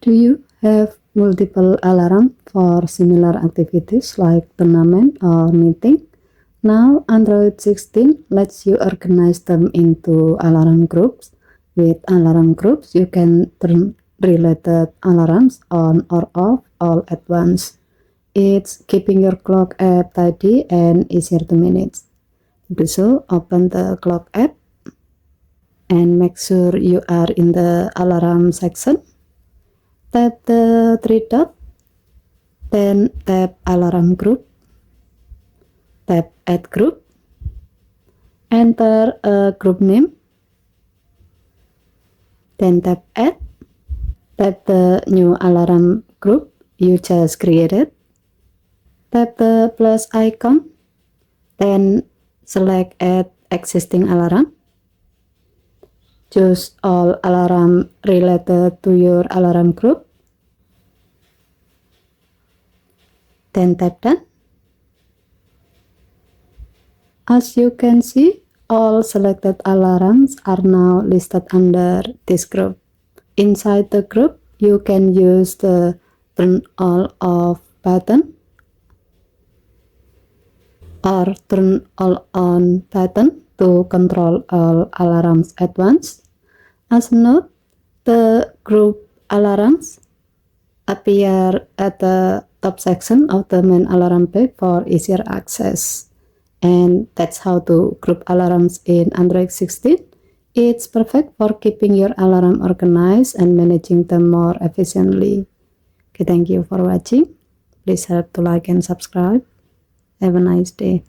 Do you have multiple alarms for similar activities like tournament or meeting? Now Android 16 lets you organize them into alarm groups. With alarm groups, you can turn related alarms on or off all at once. It's keeping your clock app tidy and easier to manage. To do so, open the clock app and make sure you are in the alarm section. Tap the three dots, then tap alarm group, tap add group, enter a group name, then tap add, tap the new alarm group you just created, tap the plus icon, then select add existing alarm, choose all alarm related to your alarm group, then tap done. As you can see, all selected alarms are now listed under this group. Inside the group, you can use the turn all off button or turn all on button to control all alarms at once. As a note, the group alarms appear at the top section of the main alarm page for easier access. And that's how to group alarms in Android 16. It's perfect for keeping your alarm organized and managing them more efficiently. Okay, thank you for watching. Please help to like and subscribe. Have a nice day.